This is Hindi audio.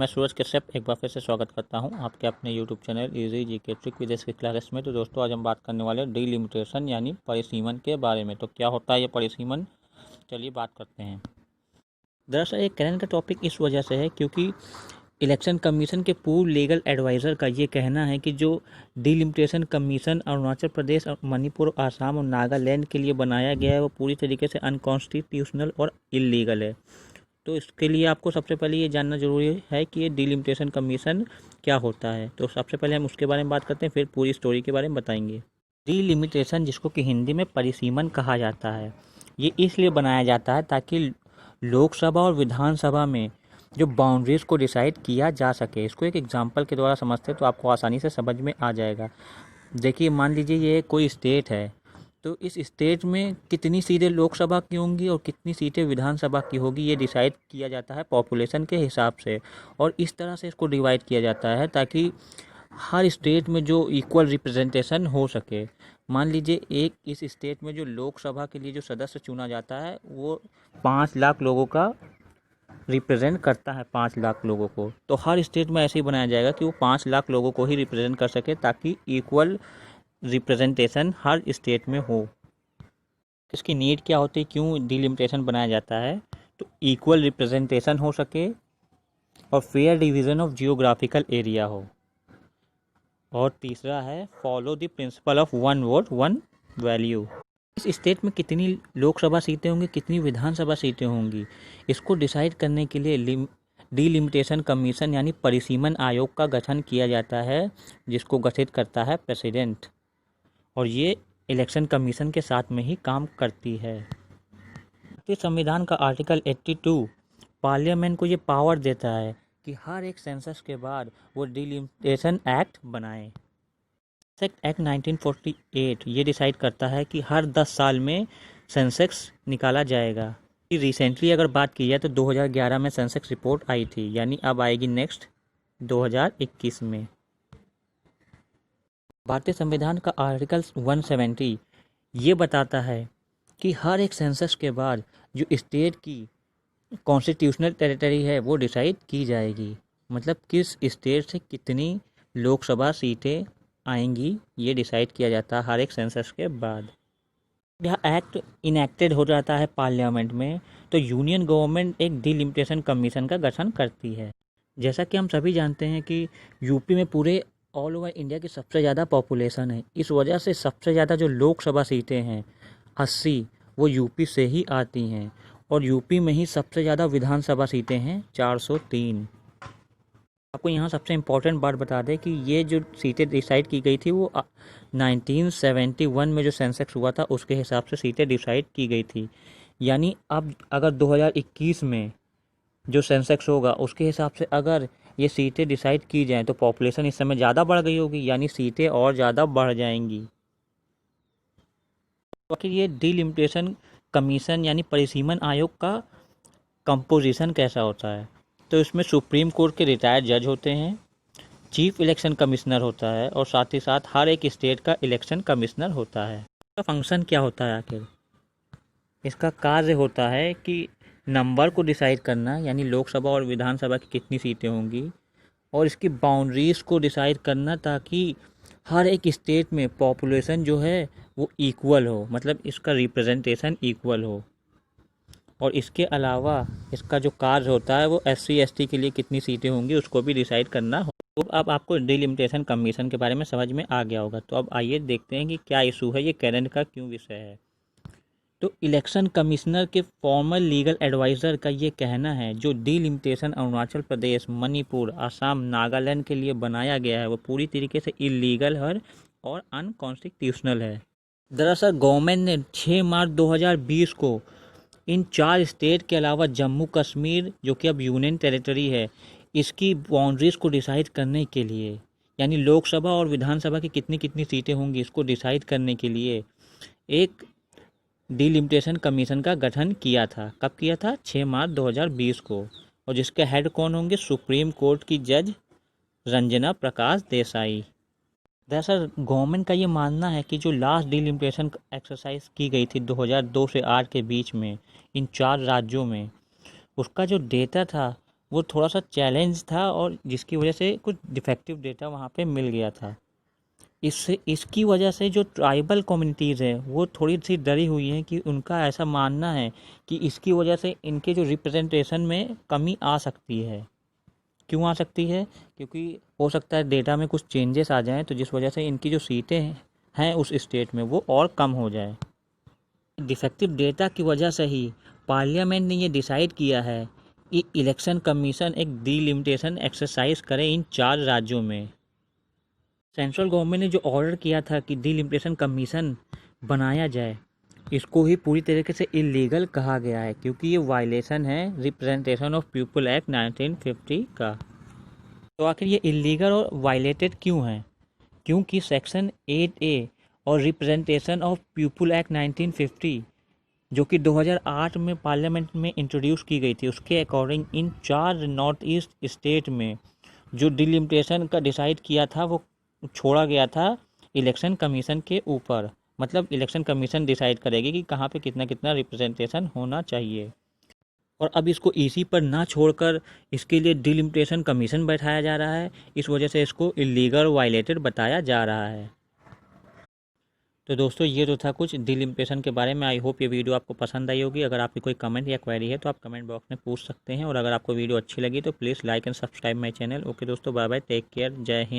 मैं सूरज कश्यप एक बार फिर से स्वागत करता हूं आपके अपने YouTube channel easy GK trick विदेश की क्लासेस में। तो दोस्तों आज हम बात करने वाले डीलिमिटेशन यानी परिसीमन के बारे में। तो क्या होता है ये परिसीमन, चलिए बात करते हैं। दरअसल ये करंट का टॉपिक इस वजह से है क्योंकि इलेक्शन कमीशन के पूर्व लीगल एडवाइज़र का ये कहना है कि जो डीलिमिटेशन कमीशन अरुणाचल प्रदेश, मणिपुर, आसाम और नागालैंड के लिए बनाया गया है वो पूरी तरीके से अनकॉन्स्टिट्यूशनल और इलीगल है। तो इसके लिए आपको सबसे पहले ये जानना ज़रूरी है कि ये डीलिमिटेशन कमीशन क्या होता है। तो सबसे पहले हम उसके बारे में बात करते हैं, फिर पूरी स्टोरी के बारे में बताएंगे। डीलिमिटेशन, जिसको कि हिंदी में परिसीमन कहा जाता है, ये इसलिए बनाया जाता है ताकि लोकसभा और विधानसभा में जो बाउंड्रीज को डिसाइड किया जा सके। इसको एक एग्जांपल के द्वारा समझते हैं तो आपको आसानी से समझ में आ जाएगा। देखिए, मान लीजिए ये कोई स्टेट है, तो इस स्टेट में कितनी सीटें लोकसभा की होंगी और कितनी सीटें विधानसभा की होगी ये डिसाइड किया जाता है पॉपुलेशन के हिसाब से। और इस तरह से इसको डिवाइड किया जाता है ताकि हर स्टेट में जो इक्वल रिप्रेजेंटेशन हो सके। मान लीजिए एक इस स्टेट में जो लोकसभा के लिए जो सदस्य चुना जाता है वो 5 लाख लोगों का रिप्रेजेंट करता है, 5 लाख लोगों को। तो हर स्टेट में ऐसे ही बनाया जाएगा कि वो 5 लाख लोगों को ही रिप्रेजेंट कर सके ताकि इक्वल रिप्रेजेंटेशन हर स्टेट में हो। इसकी नीड क्या होती है, क्यों डिलिमिटेशन बनाया जाता है? तो इक्वल रिप्रेजेंटेशन हो सके और fair division of geographical area हो। और तीसरा है follow the principle of one vote one value. इस स्टेट में कितनी लोकसभा सीटें होंगी, कितनी विधानसभा सीटें होंगी, इसको डिसाइड करने के लिए डीलिमिटेशन कमीशन यानी परिसीमन आयोग का गठन किया जाता है, जिसको गठित करता है प्रेसिडेंट। और ये इलेक्शन कमीशन के साथ में ही काम करती है। भारतीय संविधान का आर्टिकल 82 पार्लियामेंट को ये पावर देता है कि हर एक सेंसस के बाद वो डिलिमिटेशन एक्ट बनाए। एक्ट 1948 ये डिसाइड करता है कि हर 10 साल में सेंसेक्स निकाला जाएगा। रिसेंटली अगर बात की जाए तो 2011 में सेंसेक्स रिपोर्ट आई थी, यानी अब आएगी नेक्स्ट 2021 में। भारतीय संविधान का आर्टिकल 170 ये बताता है कि हर एक सेंसस के बाद जो स्टेट की कॉन्स्टिट्यूशनल टेरिटरी है वो डिसाइड की जाएगी। मतलब किस स्टेट से कितनी लोकसभा सीटें आएंगी ये डिसाइड किया जाता है हर एक सेंसस के बाद। यह एक्ट इनेक्टेड हो जाता है पार्लियामेंट में, तो यूनियन गवर्नमेंट एक डीलिमिटेशन कमीशन का गठन करती है। जैसा कि हम सभी जानते हैं कि यूपी में पूरे ऑल ओवर इंडिया की सबसे ज़्यादा पॉपुलेशन है। इस वजह से सबसे ज़्यादा जो लोकसभा सीटें हैं 80, वो यूपी से ही आती हैं। और यूपी में ही सबसे ज़्यादा विधानसभा सीटें हैं 403। आपको यहाँ सबसे इम्पोर्टेंट बात बता दें कि ये जो सीटें डिसाइड की गई थी वो 1971 में जो सेंसेक्स हुआ था उसके हिसाब से सीटें डिसाइड की गई थी। यानी अब अगर 2021 में जो सेंसेक्स होगा उसके हिसाब से अगर ये सीटें डिसाइड की जाएं तो पॉपुलेशन इस समय ज़्यादा बढ़ गई होगी, यानी सीटें और ज़्यादा बढ़ जाएंगी। तो आखिर ये डीलिमिटेशन कमीशन यानी परिसीमन आयोग का कंपोजिशन कैसा होता है? तो इसमें सुप्रीम कोर्ट के रिटायर्ड जज होते हैं, चीफ इलेक्शन कमिश्नर होता है और साथ ही साथ हर एक स्टेट का इलेक्शन कमिश्नर होता है। इसका फंक्शन क्या होता है आखिर? इसका कार्य होता है कि नंबर को डिसाइड करना, यानी लोकसभा और विधानसभा की कितनी सीटें होंगी, और इसकी बाउंड्रीज़ को डिसाइड करना ताकि हर एक स्टेट में पॉपुलेशन जो है वो इक्वल हो, मतलब इसका रिप्रेजेंटेशन इक्वल हो। और इसके अलावा इसका जो कार्य होता है वो SC ST के लिए कितनी सीटें होंगी उसको भी डिसाइड करना हो। तो अब आपको डीलिमिटेशन कमीशन के बारे में समझ में आ गया होगा। तो अब आइए देखते हैं कि क्या इशू है, ये करंट का क्यों विषय है। तो इलेक्शन कमिश्नर के फॉर्मल लीगल एडवाइज़र का ये कहना है जो डीलिमिटेशन अरुणाचल प्रदेश, मणिपुर, असम, नागालैंड के लिए बनाया गया है वो पूरी तरीके से इलीगल है और अनकॉन्स्टिट्यूशनल है। दरअसल गवर्नमेंट ने 6 मार्च 2020 को इन 4 स्टेट के अलावा जम्मू कश्मीर, जो कि अब यूनियन टेरिटरी है, इसकी बाउंड्रीज़ को डिसाइड करने के लिए, यानी लोकसभा और विधानसभा की कितनी कितनी सीटें होंगी इसको डिसाइड करने के लिए एक डीलिमिटेशन कमीशन का गठन किया था। कब किया था? 6 मार्च 2020 को। और जिसके हेड कौन होंगे? सुप्रीम कोर्ट की जज रंजना प्रकाश देसाई। दरअसल गवर्नमेंट का ये मानना है कि जो लास्ट डीलिमिटेशन एक्सरसाइज की गई थी 2002 से 8 के बीच में इन 4 राज्यों में, उसका जो डेटा था वो थोड़ा सा चैलेंज था और जिसकी वजह से कुछ डिफेक्टिव डेटा वहाँ पे मिल गया था। इसकी वजह से जो ट्राइबल कम्युनिटीज़ हैं वो थोड़ी सी डरी हुई हैं कि उनका ऐसा मानना है कि इसकी वजह से इनके जो रिप्रेजेंटेशन में कमी आ सकती है। क्यों आ सकती है? क्योंकि हो सकता है डेटा में कुछ चेंजेस आ जाएं, तो जिस वजह से इनकी जो सीटें हैं उस स्टेट में वो और कम हो जाए। डिफेक्टिव डेटा की वजह से ही पार्लियामेंट ने ये डिसाइड किया है कि इलेक्शन कमीशन एक डिलिमिटेशन एक्सरसाइज करे इन 4 राज्यों में। सेंट्रल गवर्नमेंट ने जो ऑर्डर किया था कि डिलिमिटेशन कमीशन बनाया जाए, इसको ही पूरी तरीके से इलीगल कहा गया है, क्योंकि ये वायलेशन है रिप्रेजेंटेशन ऑफ पीपल एक्ट 1950 का। तो आखिर ये इलीगल और वायलेटेड क्यों है? क्योंकि सेक्शन 8A और रिप्रेजेंटेशन ऑफ पीपल एक्ट 1950 जो कि 2008 में पार्लियामेंट में इंट्रोड्यूस की गई थी, उसके अकॉर्डिंग इन 4 नॉर्थ ईस्ट स्टेट में जो डिलिमिटेशन का डिसाइड किया था वो छोड़ा गया था इलेक्शन कमीशन के ऊपर। मतलब इलेक्शन कमीशन डिसाइड करेगी कि कहाँ पे कितना कितना रिप्रेजेंटेशन होना चाहिए। और अब इसको इसी पर ना छोड़कर इसके लिए डिलिमिटेशन कमीशन बैठाया जा रहा है। इस वजह से इसको इलीगल वायलेटेड बताया जा रहा है। तो दोस्तों ये तो था कुछ डिलिमिटेशन के बारे में। आई होप ये वीडियो आपको पसंद आई होगी। अगर आपकी कोई कमेंट या क्वेरी है तो आप कमेंट बॉक्स में पूछ सकते हैं। और अगर आपको वीडियो अच्छी लगी तो please like and subscribe my channel. Okay दोस्तों, बाय बाय, टेक केयर, जय हिंद।